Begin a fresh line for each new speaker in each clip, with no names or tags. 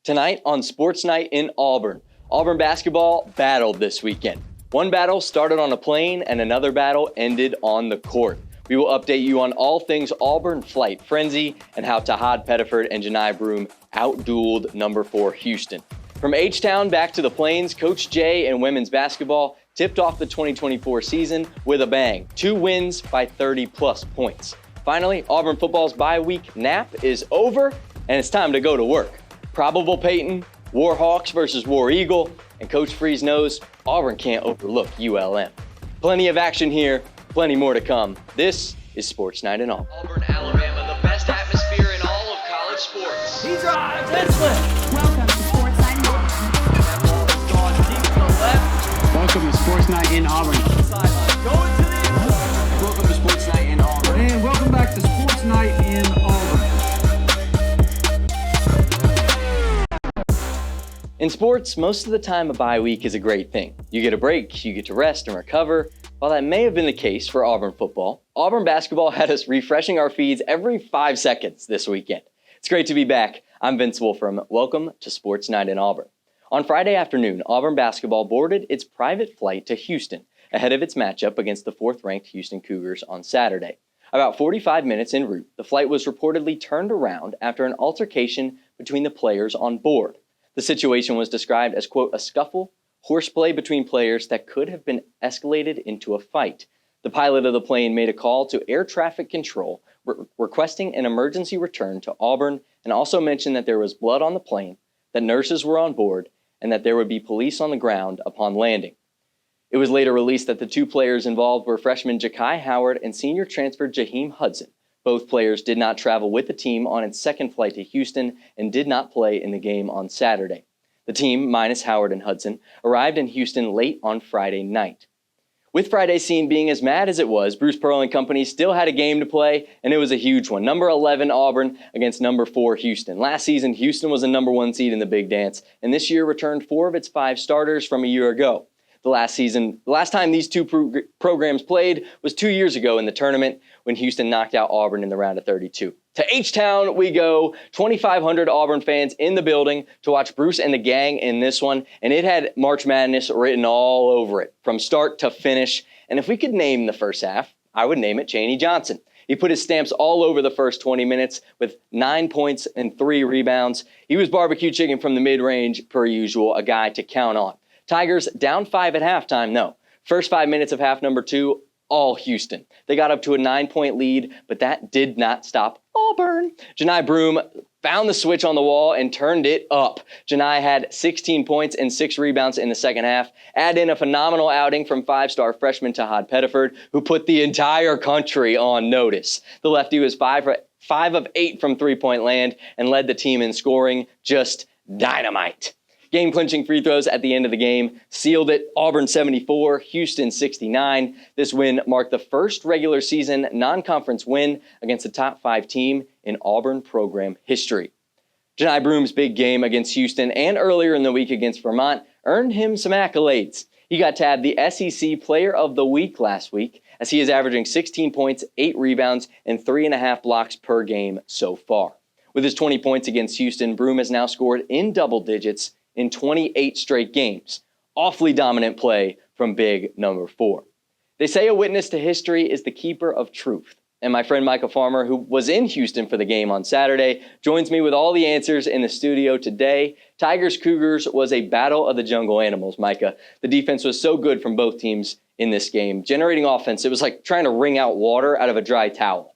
Tonight on Sports Night in Auburn, Auburn basketball battled this weekend. One battle started on a plane and another battle ended on the court. We will update you on all things Auburn flight frenzy and how Tahad Pettiford and Joleigh Broome outdueled number 4 Houston. From H-Town back to the Plains, Coach Jay and women's basketball tipped off the 2024 season with a bang. 2 wins by 30-plus points. Finally, Auburn football's bye-week nap is over, and it's time to go to work. Probable Peyton, War Hawks versus War Eagle, and Coach Freeze knows Auburn can't overlook ULM. Plenty of action here, plenty more to come. This is Sports Night in Auburn.
Auburn, Alabama, the best atmosphere in all of college sports.
He drives and slips.
Welcome to Sports Night in Auburn.
Gone deep to the left.
Welcome to Sports Night in Auburn.
Sideline. Going to the end zone.
Welcome to Sports Night in Auburn.
And welcome back to Sports Night in Auburn.
In sports, most of the time a bye week is a great thing. You get a break, you get to rest and recover. While that may have been the case for Auburn football, Auburn basketball had us refreshing our feeds every 5 seconds this weekend. It's great to be back. I'm Vince Wolfram. Welcome to Sports Night in Auburn. On Friday afternoon, Auburn basketball boarded its private flight to Houston ahead of its matchup against the 4th-ranked Houston Cougars on Saturday. About 45 minutes en route, the flight was reportedly turned around after an altercation between the players on board. The situation was described as, quote, a scuffle, horseplay between players that could have been escalated into a fight. The pilot of the plane made a call to air traffic control requesting an emergency return to Auburn and also mentioned that there was blood on the plane, that nurses were on board, and that there would be police on the ground upon landing. It was later released that the 2 players involved were freshman Ja'Kai Howard and senior transfer Jaheim Hudson. Both players did not travel with the team on its second flight to Houston and did not play in the game on Saturday. The team, minus Howard and Hudson, arrived in Houston late on Friday night. With Friday's scene being as mad as it was, Bruce Pearl and company still had a game to play, and it was a huge one. Number 11 Auburn against number 4 Houston. Last season, Houston was a number 1 seed in the Big Dance, and this year returned 4 of its 5 starters from a year ago. The last time these 2 programs played was 2 years ago in the tournament when Houston knocked out Auburn in the round of 32. To H-Town we go, 2,500 Auburn fans in the building to watch Bruce and the gang in this one, and it had March Madness written all over it, from start to finish. And if we could name the first half, I would name it Chaney Johnson. He put his stamps all over the first 20 minutes with 9 points and 3 rebounds. He was barbecue chicken from the mid-range, per usual, a guy to count on. Tigers down 5 at halftime, no. First 5 minutes of half number 2, all Houston. They got up to a 9-point lead, but that did not stop Auburn. Joleigh Broome found the switch on the wall and turned it up. Joleigh had 16 points and 6 rebounds in the second half. Add in a phenomenal outing from 5-star freshman Tahad Pettiford, who put the entire country on notice. The lefty was 5 of 8 from three-point land and led the team in scoring. Just dynamite. Game-clinching free throws at the end of the game sealed it. Auburn 74, Houston 69. This win marked the first regular season non-conference win against a top 5 team in Auburn program history. Joleigh Broome's big game against Houston and earlier in the week against Vermont earned him some accolades. He got tabbed the SEC Player of the Week last week, as he is averaging 16 points, 8 rebounds, and 3.5 blocks per game so far. With his 20 points against Houston, Broome has now scored in double digits in 28 straight games. Awfully dominant play from big number 4. They say a witness to history is the keeper of truth. And my friend Micah Farmer, who was in Houston for the game on Saturday, joins me with all the answers in the studio today. Tigers-Cougars was a battle of the jungle animals, Micah. The defense was so good from both teams in this game. Generating offense, it was like trying to wring out water out of a dry towel.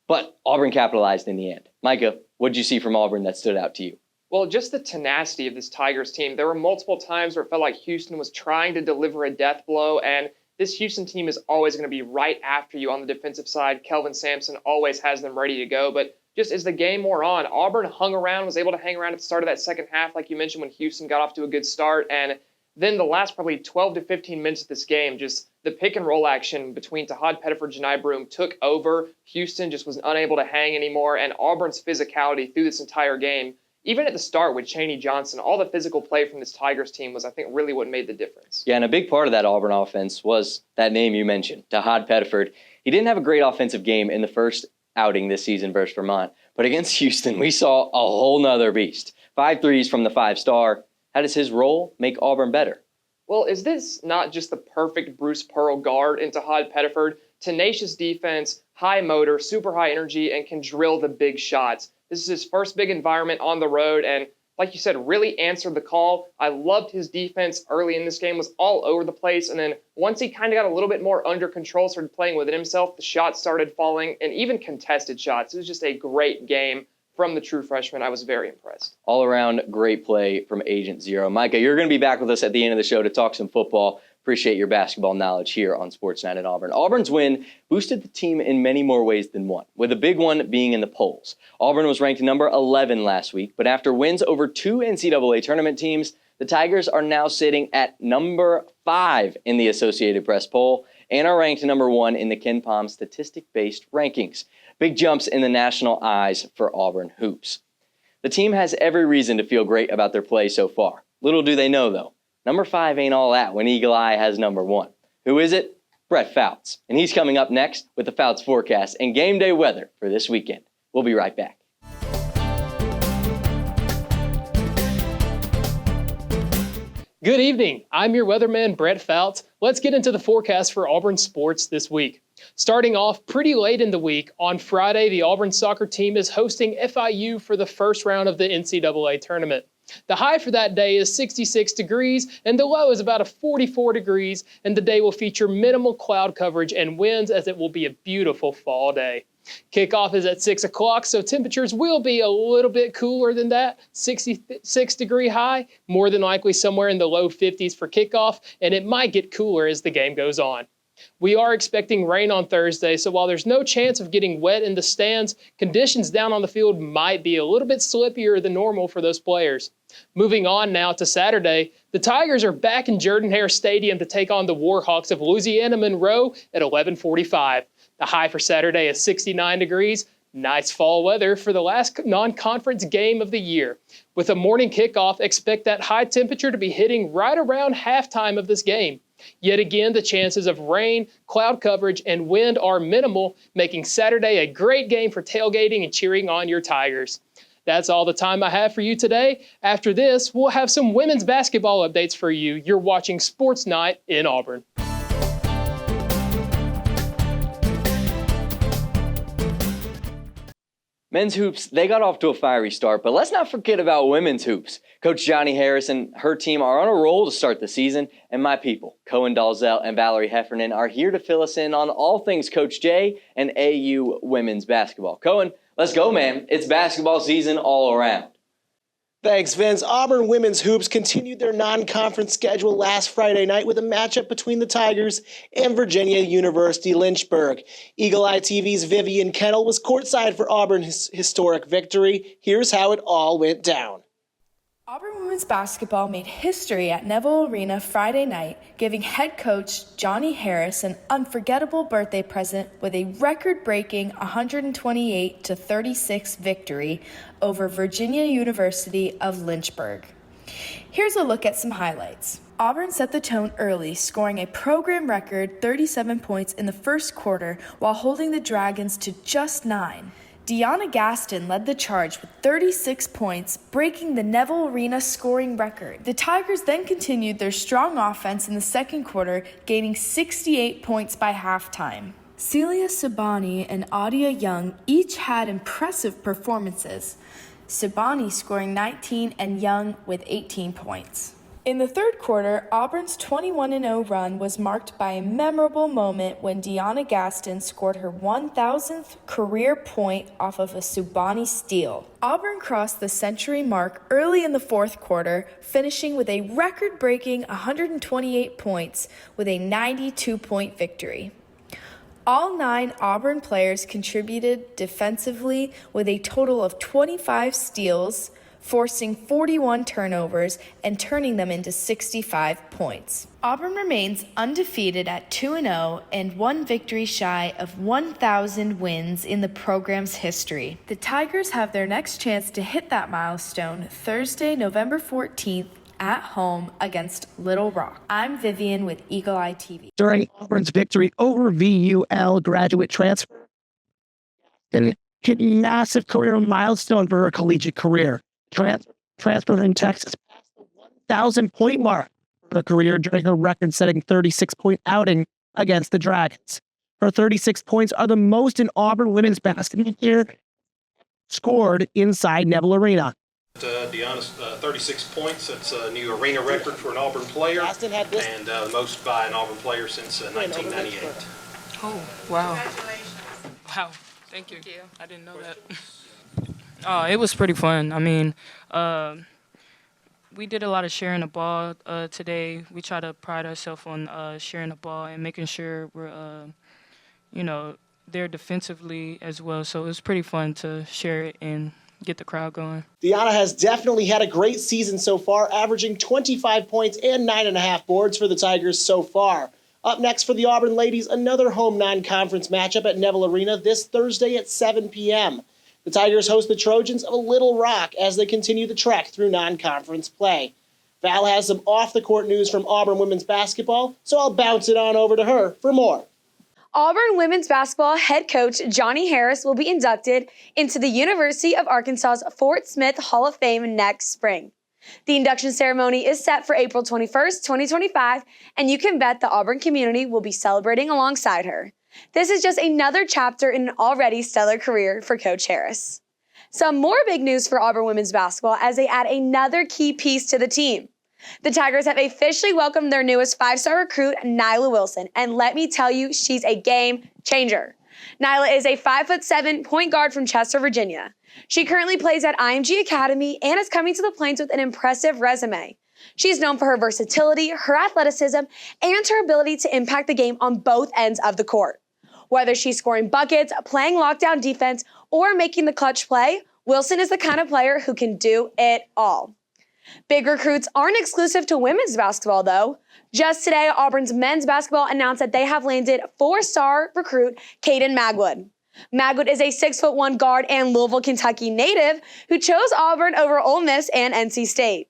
But Auburn capitalized in the end. Micah, what did you see from Auburn that stood out to you?
Well, just the tenacity of this Tigers team. There were multiple times where it felt like Houston was trying to deliver a death blow, and this Houston team is always going to be right after you on the defensive side. Kelvin Sampson always has them ready to go, but just as the game wore on, Auburn hung around, was able to hang around at the start of that second half, like you mentioned, when Houston got off to a good start, and then the last probably 12 to 15 minutes of this game, just the pick and roll action between Tahad Pettiford and Joleigh Broome took over. Houston just was unable to hang anymore, and Auburn's physicality through this entire game, even at the start with Chaney Johnson, all the physical play from this Tigers team was, I think, really what made the difference.
Yeah, and a big part of that Auburn offense was that name you mentioned, Tahad Pettiford. He didn't have a great offensive game in the first outing this season versus Vermont, but against Houston, we saw a whole nother beast. 5 threes from the 5-star. How does his role make Auburn better?
Well, is this not just the perfect Bruce Pearl guard into Todd Pettiford? Tenacious defense, high motor, super high energy, and can drill the big shots. This is his first big environment on the road, and like you said, really answered the call. I loved his defense early in this game, was all over the place, and then once he kind of got a little bit more under control, started playing within himself, the shots started falling, and even contested shots. It was just a great game from the true freshman. I was very impressed.
All around great play from Agent Zero. Micah, you're going to be back with us at the end of the show to talk some football. Appreciate your basketball knowledge here on Sports Night at Auburn. Auburn's win boosted the team in many more ways than one, with a big one being in the polls. Auburn was ranked number 11 last week, but after wins over 2 NCAA tournament teams, the Tigers are now sitting at number 5 in the Associated Press poll and are ranked number 1 in the KenPom statistic-based rankings. Big jumps in the national eyes for Auburn hoops. The team has every reason to feel great about their play so far. Little do they know, though, number 5 ain't all that when Eagle Eye has number 1. Who is it? Brett Fouts. And he's coming up next with the Fouts forecast and game day weather for this weekend. We'll be right back.
Good evening. I'm your weatherman, Brett Fouts. Let's get into the forecast for Auburn sports this week. Starting off pretty late in the week, on Friday, the Auburn soccer team is hosting FIU for the first round of the NCAA tournament. The high for that day is 66 degrees, and the low is about 44 degrees, and the day will feature minimal cloud coverage and winds as it will be a beautiful fall day. Kickoff is at 6 o'clock, so temperatures will be a little bit cooler than that, 66-degree high, more than likely somewhere in the low 50s for kickoff, and it might get cooler as the game goes on. We are expecting rain on Thursday, so while there's no chance of getting wet in the stands, conditions down on the field might be a little bit slippier than normal for those players. Moving on now to Saturday, the Tigers are back in Jordan-Hare Stadium to take on the Warhawks of Louisiana Monroe at 11:45. The high for Saturday is 69 degrees. Nice fall weather for the last non-conference game of the year. With a morning kickoff, expect that high temperature to be hitting right around halftime of this game. Yet again, the chances of rain, cloud coverage, and wind are minimal, making Saturday a great game for tailgating and cheering on your Tigers. That's all the time I have for you today. After this, we'll have some women's basketball updates for you. You're watching Sports Night in Auburn.
Men's hoops, they got off to a fiery start, but let's not forget about women's hoops. Coach Johnny Harris and her team are on a roll to start the season, and my people, Cohen, Dalzell, and Valerie Heffernan, are here to fill us in on all things Coach J and AU women's basketball. Cohen, let's go, man. It's basketball season all around.
Thanks, Vince. Auburn women's hoops continued their non-conference schedule last Friday night with a matchup between the Tigers and Virginia University Lynchburg. Eagle Eye TV's Vivian Kennel was courtside for Auburn's historic victory. Here's how it all went down.
Auburn women's basketball made history at Neville Arena Friday night, giving head coach Johnny Harris an unforgettable birthday present with a record-breaking 128-36 victory over Virginia University of Lynchburg. Here's a look at some highlights. Auburn set the tone early, scoring a program record 37 points in the first quarter while holding the Dragons to just 9. Deanna Gaston led the charge with 36 points, breaking the Neville Arena scoring record. The Tigers then continued their strong offense in the second quarter, gaining 68 points by halftime. Celia Sabani and Adia Young each had impressive performances, Sabani scoring 19 and Young with 18 points. In the third quarter, Auburn's 21-0 run was marked by a memorable moment when Deanna Gaston scored her 1,000th career point off of a Subani steal. Auburn crossed the century mark early in the fourth quarter, finishing with a record-breaking 128 points with a 92-point victory. All 9 Auburn players contributed defensively with a total of 25 steals, forcing 41 turnovers and turning them into 65 points. Auburn remains undefeated at 2-0 and 1 victory shy of 1,000 wins in the program's history. The Tigers have their next chance to hit that milestone Thursday, November 14th at home against Little Rock. I'm Vivian with Eagle Eye TV.
During Auburn's victory over VUL graduate transfer, and hit a massive career milestone for her collegiate career. Transfer transfer from Texas, passed the 1,000-point mark for her career during her record-setting 36-point outing against the Dragons. Her 36 points are the most in Auburn women's basketball here scored inside Neville Arena.
Deanna's 36 points. That's a new arena record for an Auburn player, and the most by an Auburn player since 1998.
Oh, wow. Wow, thank you. I didn't know that. It was pretty fun. I mean, we did a lot of sharing the ball today. We try to pride ourselves on sharing the ball and making sure we're, there defensively as well. So it was pretty fun to share it and get the crowd going.
Deanna has definitely had a great season so far, averaging 25 points and 9.5 boards for the Tigers so far. Up next for the Auburn ladies, another home non-conference matchup at Neville Arena this Thursday at 7 p.m. The Tigers host the Trojans of Little Rock as they continue the trek through non-conference play. Val has some off-the-court news from Auburn women's basketball, so I'll bounce it on over to her for more.
Auburn women's basketball head coach Johnny Harris will be inducted into the University of Arkansas's Fort Smith Hall of Fame next spring. The induction ceremony is set for April 21st, 2025, and you can bet the Auburn community will be celebrating alongside her. This is just another chapter in an already stellar career for Coach Harris. Some more big news for Auburn women's basketball as they add another key piece to the team. The Tigers have officially welcomed their newest 5-star recruit, Nyla Wilson, and let me tell you, she's a game changer. Nyla is a 5'7" point guard from Chester, Virginia. She currently plays at IMG Academy and is coming to the Plains with an impressive resume. She's known for her versatility, her athleticism, and her ability to impact the game on both ends of the court. Whether she's scoring buckets, playing lockdown defense, or making the clutch play, Wilson is the kind of player who can do it all. Big recruits aren't exclusive to women's basketball, though. Just today, Auburn's men's basketball announced that they have landed 4-star recruit Caden Magwood. Magwood is a 6'1" guard and Louisville, Kentucky native who chose Auburn over Ole Miss and NC State.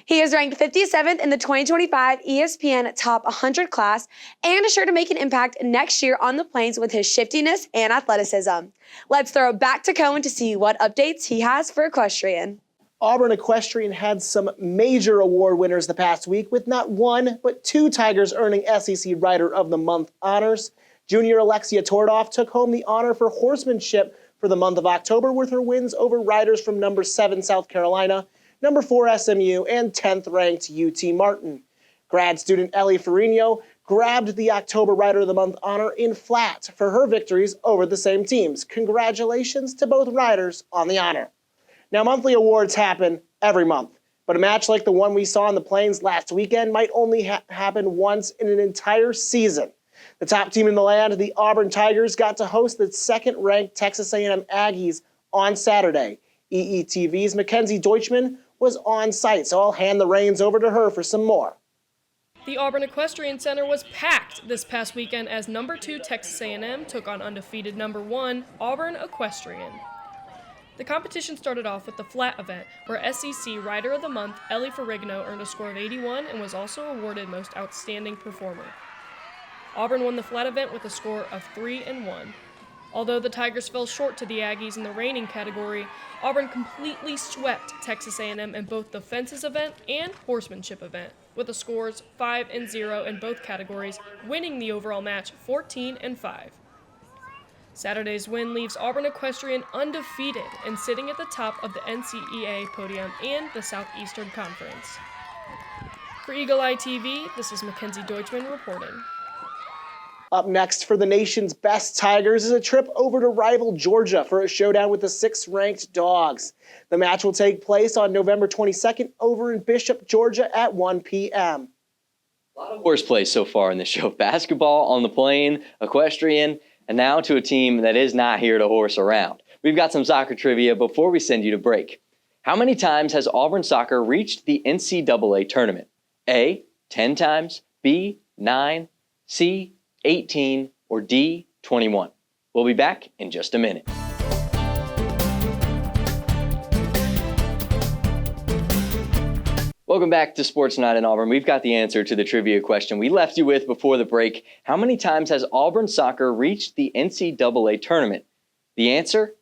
He is ranked 57th in the 2025 ESPN Top 100 class and is sure to make an impact next year on the Plains with his shiftiness and athleticism. Let's throw it back to Cohen to see what updates he has for equestrian.
Auburn Equestrian had some major award winners the past week, with not one, but 2 Tigers earning SEC Rider of the Month honors. Junior Alexia Tordoff took home the honor for horsemanship for the month of October with her wins over riders from number 7 South Carolina, number 4 SMU, and 10th-ranked UT Martin. Grad student Ellie Ferrigno grabbed the October Rider of the Month honor in flat for her victories over the same teams. Congratulations to both riders on the honor. Now, monthly awards happen every month, but a match like the one we saw in the Plains last weekend might only happen once in an entire season. The top team in the land, the Auburn Tigers, got to host the second-ranked Texas A&M Aggies on Saturday. EETV's Mackenzie Deutschmann was on site, so I'll hand the reins over to her for some more.
The Auburn Equestrian Center was packed this past weekend as number 2 Texas A&M took on undefeated number 1 Auburn Equestrian. The competition started off with the flat event, where SEC Rider of the Month Ellie Ferrigno earned a score of 81 and was also awarded Most Outstanding Performer. Auburn won the flat event with a score of 3-1. Although the Tigers fell short to the Aggies in the reining category, Auburn completely swept Texas A&M in both the fences event and horsemanship event, with the scores 5-0 in both categories, winning the overall match 14-5. Saturday's win leaves Auburn Equestrian undefeated and sitting at the top of the NCEA podium and the Southeastern Conference. For Eagle Eye TV, this is Mackenzie Deutschmann reporting.
Up next for the nation's best Tigers is a trip over to rival Georgia for a showdown with the 6th-ranked Dogs. The match will take place on November 22nd over in Bishop, Georgia at 1 p.m.
A lot of horseplay so far in this show. Basketball, on the plane, equestrian, and now to a team that is not here to horse around. We've got some soccer trivia before we send you to break. How many times has Auburn soccer reached the NCAA tournament? A, 10 times, B, 9, C, 18, or D, 21. We'll be back in just a minute. Welcome back to Sports Night in Auburn. We've got the answer to the trivia question we left you with before the break. How many times has Auburn soccer reached the NCAA tournament? The answer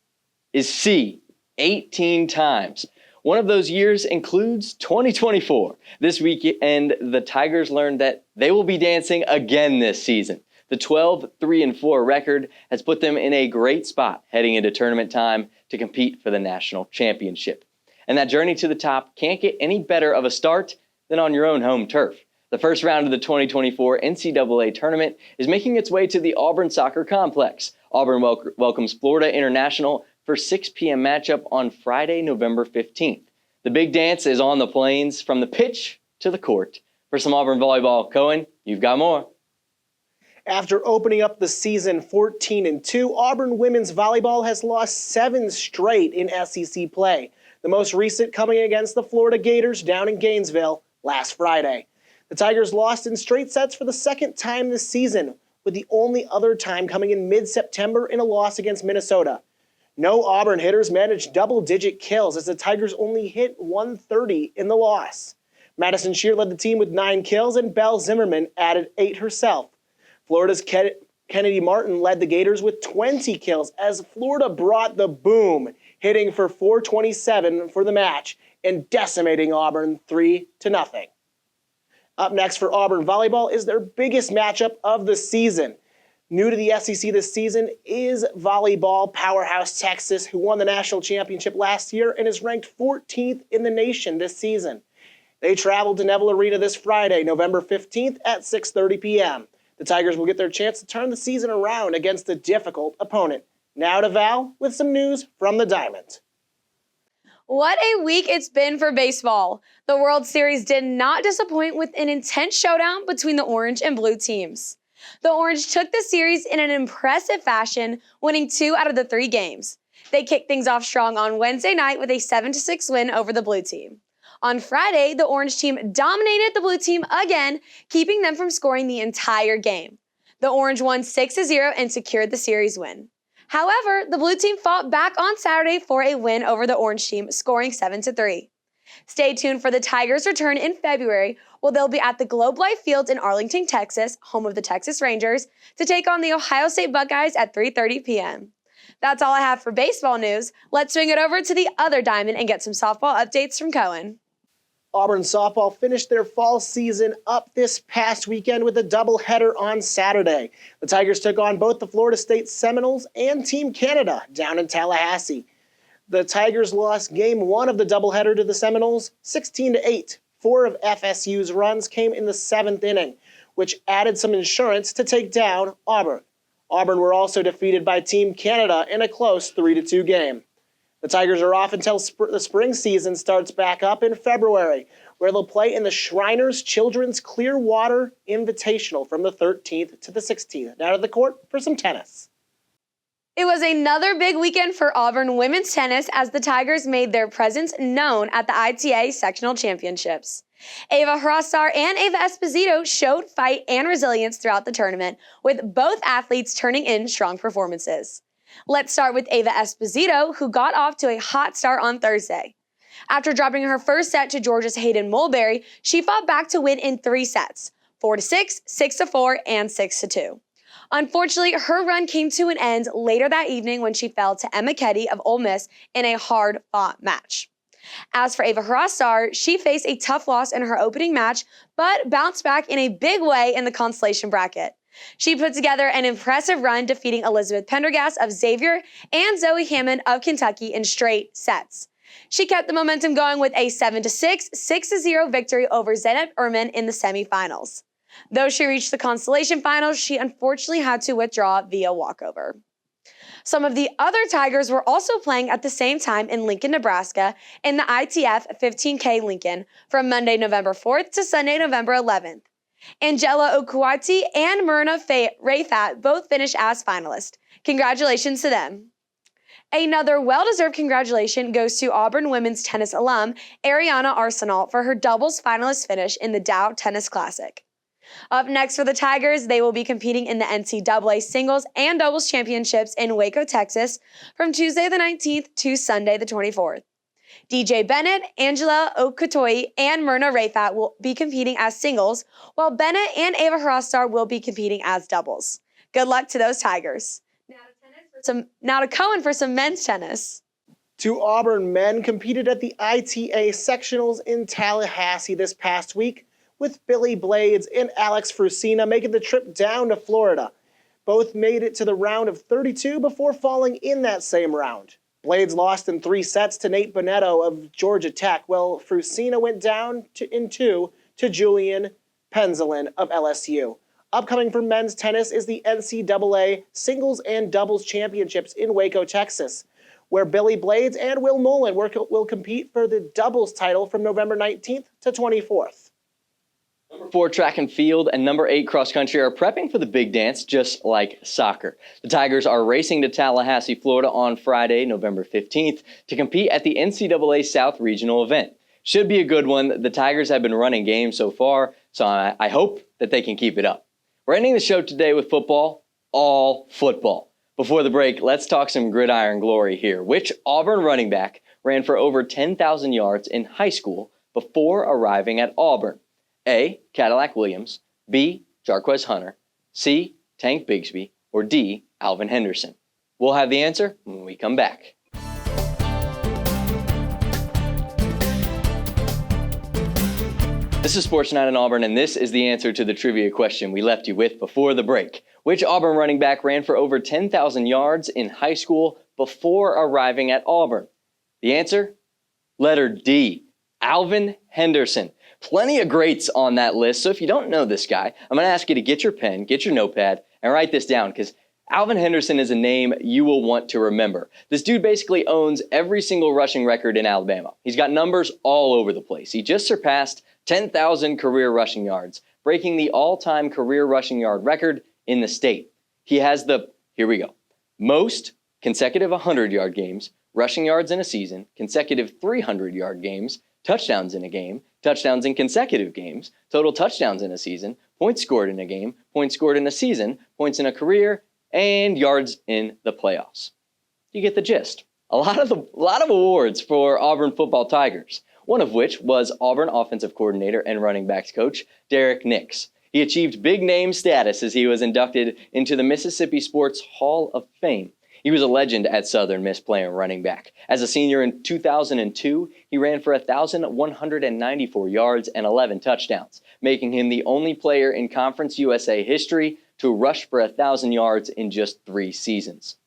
is C, 18 times. One of those years includes 2024. This weekend, the Tigers learned that they will be dancing again this season. The 12-3-4 record has put them in a great spot heading into tournament time to compete for the national championship. And that journey to the top can't get any better of a start than on your own home turf. The first round of the 2024 NCAA tournament is making its way to the Auburn Soccer Complex. Auburn welcomes Florida International for 6 p.m. matchup on Friday, November 15th. The big dance is on the plains from the pitch to the court. For some Auburn volleyball, Cohen, you've got more.
After opening up the season 14-2, Auburn women's volleyball has lost 7 straight in SEC play, the most recent coming against the Florida Gators down in Gainesville last Friday. The Tigers lost in straight sets for the second time this season, with the only other time coming in mid-September in a loss against Minnesota. No Auburn hitters managed double-digit kills as the Tigers only hit 130 in the loss. Madison Shear led the team with 9 kills and Belle Zimmerman added 8 herself. Florida's Kennedy Martin led the Gators with 20 kills as Florida brought the boom, hitting for 427 for the match and decimating Auburn 3-0. Up next for Auburn volleyball is their biggest matchup of the season. New to the SEC this season is volleyball powerhouse Texas, who won the national championship last year and is ranked 14th in the nation this season. They traveled to Neville Arena this Friday, November 15th at 6:30 p.m. The Tigers will get their chance to turn the season around against a difficult opponent. Now to Val with some news from the Diamond.
What a week it's been for baseball. The World Series did not disappoint with an intense showdown between the orange and blue teams. The Orange took the series in an impressive fashion, winning 2 out of the 3 games. They kicked things off strong on Wednesday night with a 7-6 win over the blue team. On Friday, the Orange team dominated the blue team again, keeping them from scoring the entire game. The Orange won 6-0 and secured the series win. However, the blue team fought back on Saturday for a win over the Orange team, scoring 7-3. Stay tuned for the Tigers' return in February, where they'll be at the Globe Life Field in Arlington, Texas, home of the Texas Rangers, to take on the Ohio State Buckeyes at 3:30 p.m. That's all I have for baseball news. Let's swing it over to the other diamond and get some softball updates from Cohen.
Auburn softball finished their fall season up this past weekend with a doubleheader on Saturday. The Tigers took on both the Florida State Seminoles and Team Canada down in Tallahassee. The Tigers lost Game 1 of the doubleheader to the Seminoles 16-8. 4 of FSU's runs came in the 7th inning, which added some insurance to take down Auburn. Auburn were also defeated by Team Canada in a close 3-2 game. The Tigers are off until the spring season starts back up in February, where they'll play in the Shriners Children's Clearwater Invitational from the 13th to the 16th. Now to the court for some tennis.
It was another big weekend for Auburn women's tennis as the Tigers made their presence known at the ITA Sectional Championships. Ava Hrastar and Ava Esposito showed fight and resilience throughout the tournament, with both athletes turning in strong performances. Let's start with Ava Esposito, who got off to a hot start on Thursday. After dropping her first set to Georgia's Hayden Mulberry, she fought back to win in 3 sets, 4-6, 6-4, and 6-2. Unfortunately, her run came to an end later that evening when she fell to Emma Keddy of Ole Miss in a hard-fought match. As for Ava Hrastar, she faced a tough loss in her opening match, but bounced back in a big way in the consolation bracket. She put together an impressive run, defeating Elizabeth Pendergast of Xavier and Zoe Hammond of Kentucky in straight sets. She kept the momentum going with a 7-6, 6-0 victory over Zeynep Erman in the semifinals. Though she reached the consolation finals, she unfortunately had to withdraw via walkover. Some of the other Tigers were also playing at the same time in Lincoln, Nebraska in the ITF 15K Lincoln from Monday, November 4th to Sunday, November 11th. Angela Okwati and Myrna Rayfat both finished as finalists. Congratulations to them. Another well-deserved congratulation goes to Auburn women's tennis alum Ariana Arsenal for her doubles finalist finish in the Dow Tennis Classic. Up next for the Tigers, they will be competing in the NCAA singles and doubles championships in Waco, Texas from Tuesday the 19th to Sunday the 24th. DJ Bennett, Angela Okatoi, and Myrna Rayfat will be competing as singles, while Bennett and Ava Hrastar will be competing as doubles. Good luck to those Tigers. Now to Cohen for some men's tennis.
Two Auburn men competed at the ITA sectionals in Tallahassee this past week, with Billy Blades and Alex Frusina making the trip down to Florida. Both made it to the round of 32 before falling in that same round. Blades lost in 3 sets to Nate Bonetto of Georgia Tech, while Frusina went down in 2 to Julian Penzolin of LSU. Upcoming for men's tennis is the NCAA Singles and Doubles Championships in Waco, Texas, where Billy Blades and Will Mullen will compete for the doubles title from November 19th to 24th.
Number 4 track and field and number 8 cross country are prepping for the big dance just like soccer. The Tigers are racing to Tallahassee, Florida on Friday, November 15th to compete at the NCAA South Regional event. Should be a good one. The Tigers have been running games so far, so I hope that they can keep it up. We're ending the show today with football, all football. Before the break, let's talk some gridiron glory here. Which Auburn running back ran for over 10,000 yards in high school before arriving at Auburn? A. Cadillac Williams, B. Jarquez Hunter, C. Tank Bigsby, or D. Alvin Henderson? We'll have the answer when we come back. This is Sports Night in Auburn, and this is the answer to the trivia question we left you with before the break. Which Auburn running back ran for over 10,000 yards in high school before arriving at Auburn? The answer? Letter D. Alvin Henderson. Plenty of greats on that list, so if you don't know this guy, I'm going to ask you to get your pen, get your notepad, and write this down, because Alvin Henderson is a name you will want to remember. This dude basically owns every single rushing record in Alabama. He's got numbers all over the place. He just surpassed 10,000 career rushing yards, breaking the all-time career rushing yard record in the state. He has the, here we go, most consecutive 100-yard games, rushing yards in a season, consecutive 300-yard games, touchdowns in a game, touchdowns in consecutive games, total touchdowns in a season, points scored in a game, points scored in a season, points in a career, and yards in the playoffs. You get the gist. A lot of awards for Auburn football Tigers, one of which was Auburn offensive coordinator and running backs coach Derek Nix. He achieved big name status as he was inducted into the Mississippi Sports Hall of Fame. He was a legend at Southern Miss playing running back. As a senior in 2002, he ran for 1,194 yards and 11 touchdowns, making him the only player in Conference USA history to rush for 1,000 yards in just 3 seasons.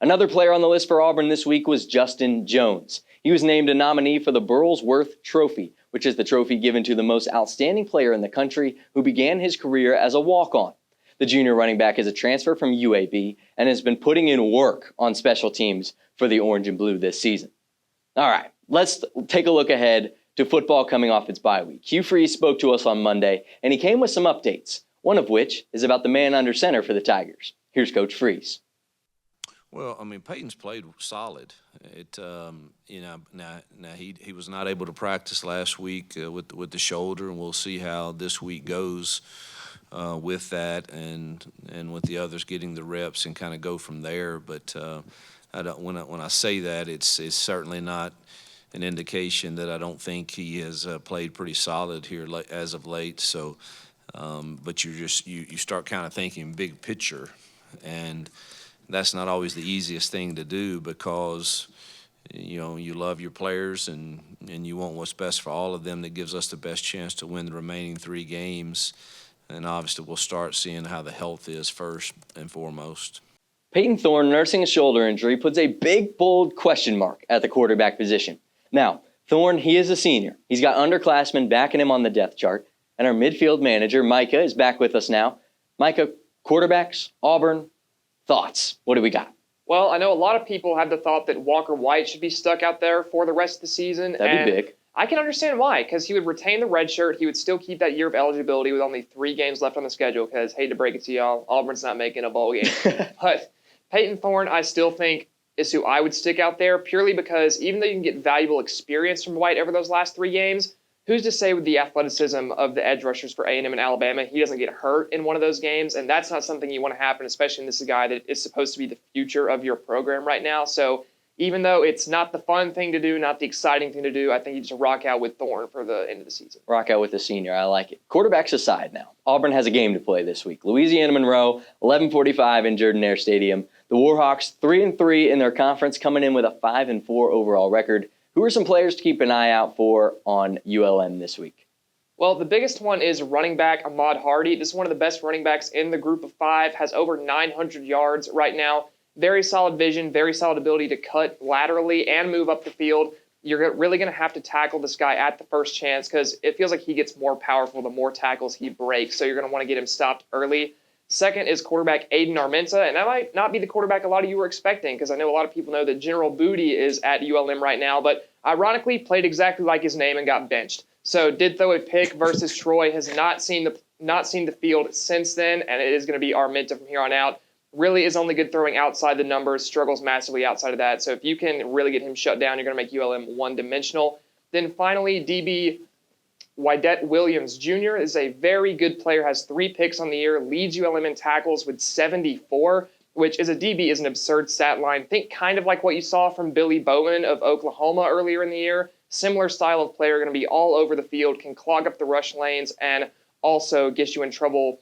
Another player on the list for Auburn this week was Justin Jones. He was named a nominee for the Burlsworth Trophy, which is the trophy given to the most outstanding player in the country who began his career as a walk-on. The junior running back is a transfer from UAB and has been putting in work on special teams for the Orange and Blue this season. All right, let's take a look ahead to football coming off its bye week. Hugh Freeze spoke to us on Monday, and he came with some updates, one of which is about the man under center for the Tigers. Here's Coach Freeze.
Well, I mean, Peyton's played solid. Now he was not able to practice last week with the shoulder, and we'll see how this week goes with that and with the others getting the reps and kind of go from there. But when I say that, it's certainly not an indication that I don't think he has played pretty solid here as of late. So, but you start kind of thinking big picture, and that's not always the easiest thing to do because you love your players and you want what's best for all of them. That gives us the best chance to win the remaining 3 games. And obviously we'll start seeing how the health is first and foremost.
Peyton Thorne nursing a shoulder injury puts a big, bold question mark at the quarterback position. Now, Thorne, he is a senior. He's got underclassmen backing him on the depth chart. And our midfield manager, Micah, is back with us now. Micah, quarterbacks, Auburn, thoughts. What do we got?
Well, I know a lot of people have the thought that Walker White should be stuck out there for the rest of the season.
That'd be big.
I can understand why, because he would retain the red shirt. He would still keep that year of eligibility with only 3 games left on the schedule because, hate to break it to y'all, Auburn's not making a bowl game. But Peyton Thorne, I still think, is who I would stick out there purely because even though you can get valuable experience from White over those last 3 games, who's to say with the athleticism of the edge rushers for A&M and Alabama, he doesn't get hurt in one of those games, and that's not something you want to happen, especially when this is a guy that is supposed to be the future of your program right now. So even though it's not the fun thing to do, not the exciting thing to do, I think you just rock out with Thorne for the end of the season.
Rock out with the senior. I like it. Quarterbacks aside now. Auburn has a game to play this week. Louisiana Monroe, 11:45 in Jordan-Hare Stadium. The Warhawks 3-3 in their conference, coming in with a 5-4 overall record. Who are some players to keep an eye out for on ULM this week?
Well, the biggest one is running back Ahmad Hardy. This is one of the best running backs in the group of 5, has over 900 yards right now. Very solid vision, very solid ability to cut laterally and move up the field. You're really going to have to tackle this guy at the first chance because it feels like he gets more powerful the more tackles he breaks, so you're going to want to get him stopped early. Second is quarterback Aiden Armenta, and that might not be the quarterback a lot of you were expecting because I know a lot of people know that General Booty is at ULM right now, but ironically played exactly like his name and got benched. So did throw a pick versus Troy, has not seen the field since then, and it is going to be Armenta from here on out. Really is only good throwing outside the numbers, struggles massively outside of that. So if you can really get him shut down, you're going to make ULM one-dimensional. Then finally, DB Wydett Williams Jr. is a very good player, has 3 picks on the year, leads ULM in tackles with 74, which as a DB is an absurd stat line. Think kind of like what you saw from Billy Bowman of Oklahoma earlier in the year. Similar style of player, going to be all over the field, can clog up the rush lanes, and also gets you in trouble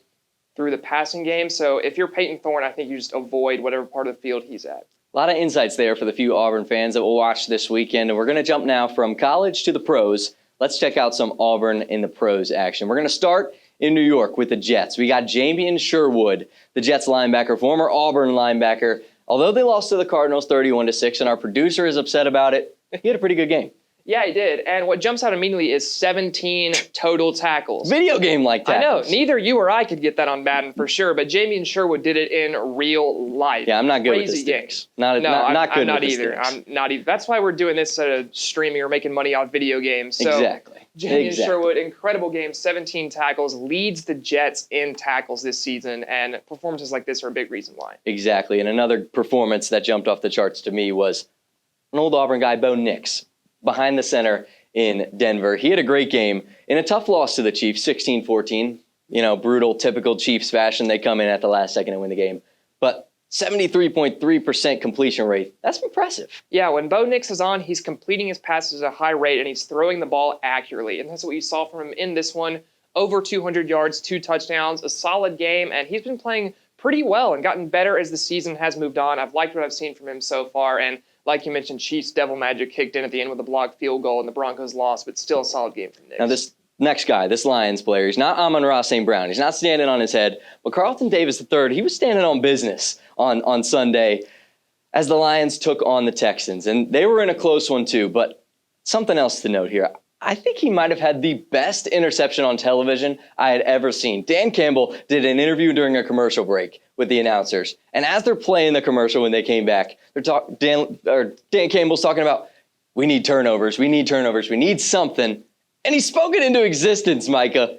through the passing game. So if you're Peyton Thorne, I think you just avoid whatever part of the field he's at.
A lot of insights there for the few Auburn fans that will watch this weekend. And we're going to jump now from college to the pros. Let's check out some Auburn in the pros action. We're going to start in New York with the Jets. We got Jamian Sherwood, the Jets linebacker, former Auburn linebacker. Although they lost to the Cardinals 31-6, and our producer is upset about it, he had a pretty good game.
Yeah, he did. And what jumps out immediately is 17 total tackles.
Video game like that.
I know. Neither you or I could get that on Madden for sure, but Jamian Sherwood did it in real life.
Yeah, I'm not good with the sticks. Not good
I'm not
with the
either.
sticks.
I'm not either. That's why we're doing this streaming or making money off video games. So
Exactly.
Jamian Sherwood, incredible game, 17 tackles, leads the Jets in tackles this season, and performances like this are a big reason why.
Exactly. And another performance that jumped off the charts to me was an old Auburn guy, Bo Nix, behind the center in Denver. He had a great game in a tough loss to the Chiefs, 16-14. You know, brutal, typical Chiefs fashion. They come in at the last second and win the game. But 73.3% completion rate. That's impressive.
Yeah, when Bo Nix is on, he's completing his passes at a high rate, and he's throwing the ball accurately. And that's what you saw from him in this one. Over 200 yards, 2 touchdowns, a solid game, and he's been playing pretty well and gotten better as the season has moved on. I've liked what I've seen from him so far, and like you mentioned, Chiefs devil magic kicked in at the end with a blocked field goal, and the Broncos lost, but still a solid game from Nix.
Now this next guy, this Lions player, he's not Amon-Ra St. Brown. He's not standing on his head. But Carlton Davis III, he was standing on business on Sunday as the Lions took on the Texans. And they were in a close one too, but something else to note here. I think he might have had the best interception on television I had ever seen. Dan Campbell did an interview during a commercial break with the announcers. And as they're playing the commercial when they came back, Dan Campbell's talking about, we need turnovers, we need something. And he spoke it into existence, Micah.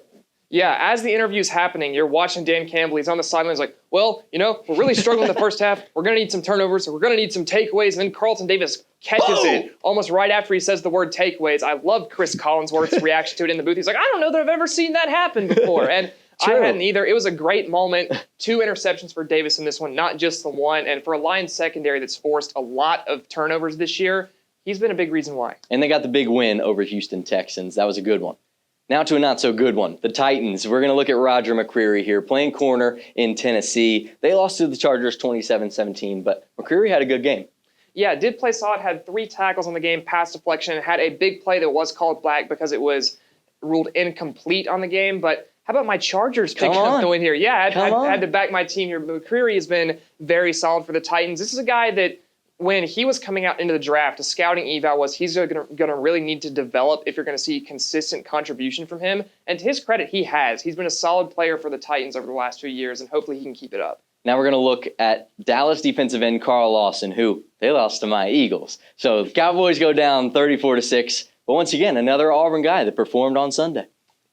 Yeah, as the interview's happening, you're watching Dan Campbell. He's on the sidelines like, well, you know, we're really struggling the first half. We're going to need some turnovers. We're going to need some takeaways. And then Carlton Davis catches it almost right after he says the word takeaways. I love Chris Collinsworth's reaction to it in the booth. He's like, I don't know that I've ever seen that happen before. And I hadn't either. It was a great moment. 2 interceptions for Davis in this one, not just the one. And for a Lions secondary that's forced a lot of turnovers this year, he's been a big reason why.
And they got the big win over Houston Texans. That was a good one. Now to a not-so-good one, the Titans. We're going to look at Roger McCreary here, playing corner in Tennessee. They lost to the Chargers 27-17, but McCreary had a good game.
Yeah, did play solid, had 3 tackles on the game, pass deflection, had a big play that was called back because it was ruled incomplete on the game. But how about my Chargers picking up the win here? Yeah, I had to back my team here. McCreary has been very solid for the Titans. This is a guy that when he was coming out into the draft, a scouting eval was he's going to really need to develop if you're going to see consistent contribution from him. And to his credit, he has. He's been a solid player for the Titans over the last 2 years, and hopefully he can keep it up.
Now we're going to look at Dallas defensive end Carl Lawson, who they lost to my Eagles. So the Cowboys go down 34-6. But once again, another Auburn guy that performed on Sunday.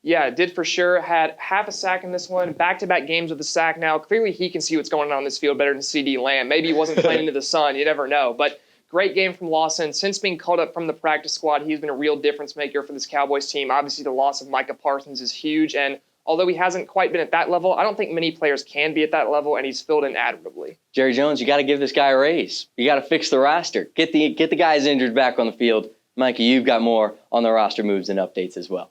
Yeah, did for sure. Had half a sack in this one. Back-to-back games with a sack now. Clearly he can see what's going on this field better than C.D. Lamb. Maybe he wasn't playing into the sun. You never know. But great game from Lawson. Since being called up from the practice squad, he's been a real difference maker for this Cowboys team. Obviously, the loss of Micah Parsons is huge. And although he hasn't quite been at that level, I don't think many players can be at that level, and he's filled in admirably.
Jerry Jones, you got to give this guy a raise. You got to fix the roster. Get the guys injured back on the field. Micah, you've got more on the roster moves and updates as well.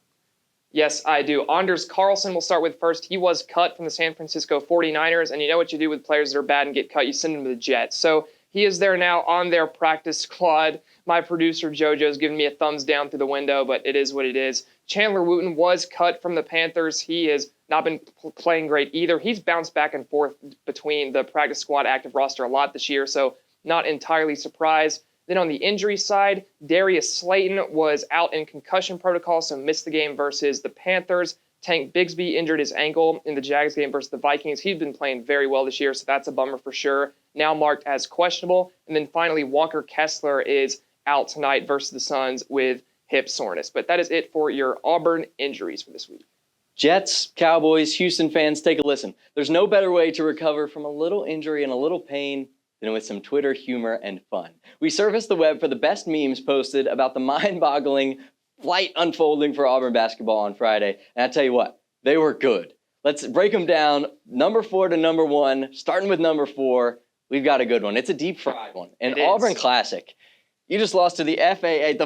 Yes, I do. Anders Carlson we'll start with first. He was cut from the San Francisco 49ers, and you know what you do with players that are bad and get cut. You send them to the Jets. So he is there now on their practice squad. My producer, JoJo's giving me a thumbs down through the window, but it is what it is. Chandler Wooten was cut from the Panthers. He has not been playing great either. He's bounced back and forth between the practice squad active roster a lot this year, so not entirely surprised. Then on the injury side, Darius Slayton was out in concussion protocol, so missed the game versus the Panthers. Tank Bigsby injured his ankle in the Jags game versus the Vikings. He's been playing very well this year, so that's a bummer for sure. Now marked as questionable. And then finally, Walker Kessler is out tonight versus the Suns with hip soreness. But that is it for your Auburn injuries for this week.
Jets, Cowboys, Houston fans, take a listen. There's no better way to recover from a little injury and a little pain than with some Twitter humor and fun. We surfaced the web for the best memes posted about the mind-boggling flight unfolding for Auburn basketball on Friday. And I tell you what, they were good. Let's break them down, number 4 to number 1, starting with number 4. We've got a good one. It's a deep fried one. An Auburn classic. You just lost to the FAA,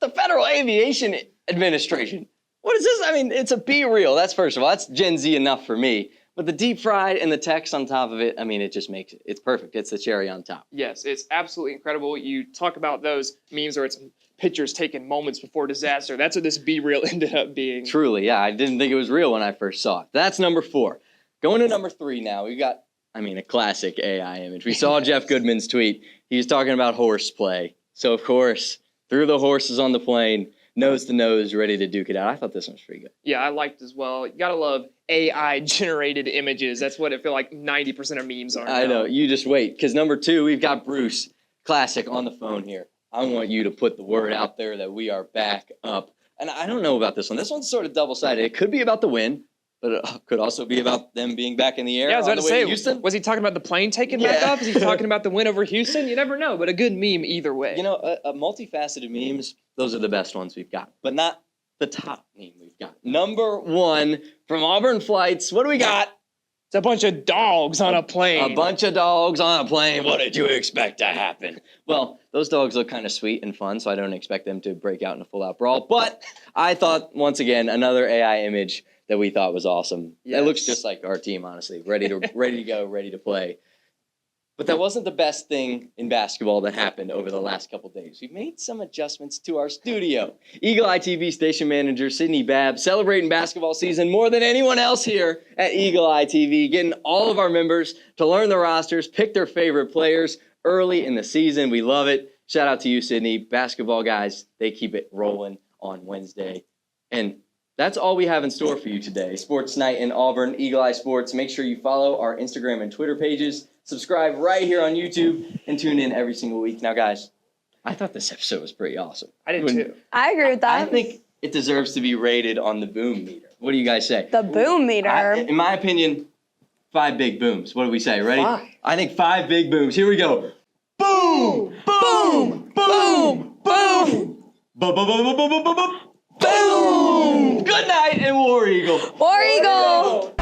the Federal Aviation Administration. What is this? I mean, it's a Be Real. That's first of all. That's Gen Z enough for me. But the deep fried and the text on top of it, I mean, it just makes it. It's perfect. It's the cherry on top.
Yes, it's absolutely incredible. You talk about those memes where it's pictures taken moments before disaster. That's what this Be Real ended up being.
Truly, yeah. I didn't think it was real when I first saw it. That's number 4. Going to number 3 now. We got, a classic AI image. We saw Jeff Goodman's tweet. He was talking about horseplay. So, of course, threw the horses on the plane, nose to nose, ready to duke it out. I thought this one was pretty good.
Yeah, I liked it as well. You gotta love AI-generated images. That's what I feel like 90% of memes are.
I know. You just wait, because number 2, we've got Bruce, classic, on the phone here. I want you to put the word out there that we are back up. And I don't know about this one. This one's sort of double-sided. It could be about the win, but it could also be about them being back in the air.
Yeah, I was about to say,
Houston.
Was he talking about the plane taking back off? Is he talking about the win over Houston? You never know, but a good meme either way.
You know, a multifaceted memes, those are the best ones we've got, but not the top meme we've got. Number 1 from Auburn Flights. What do we got?
It's a bunch of dogs on a plane.
A bunch of dogs on a plane. What did you expect to happen? Well, those dogs look kind of sweet and fun, so I don't expect them to break out in a full-out brawl. But I thought, once again, another AI image that we thought was awesome. Yes. It looks just like our team, honestly. Ready to go, ready to play. But that wasn't the best thing in basketball that happened over the last couple days. We've made some adjustments to our studio. Eagle Eye TV station manager Sydney Babb celebrating basketball season more than anyone else here at Eagle Eye TV, getting all of our members to learn the rosters, pick their favorite players early in the season. We love it. Shout out to you, Sydney. Basketball guys, they keep it rolling on Wednesday. And that's all we have in store for you today. Sports Night in Auburn, Eagle Eye Sports. Make sure you follow our Instagram and Twitter pages. Subscribe right here on YouTube and tune in every single week. Now, guys, I thought this episode was pretty awesome.
I did too.
I agree with that.
I think it deserves to be rated on the boom meter. What do you guys say?
The boom meter.
In my opinion, 5 big booms. What do we say? Ready?
5.
I think 5 big booms. Here we go. Boom! Boom! Boom! Boom! Boom! Boom! Boom! Boom! Boom! Boom! Good night and War Eagle.
War Eagle.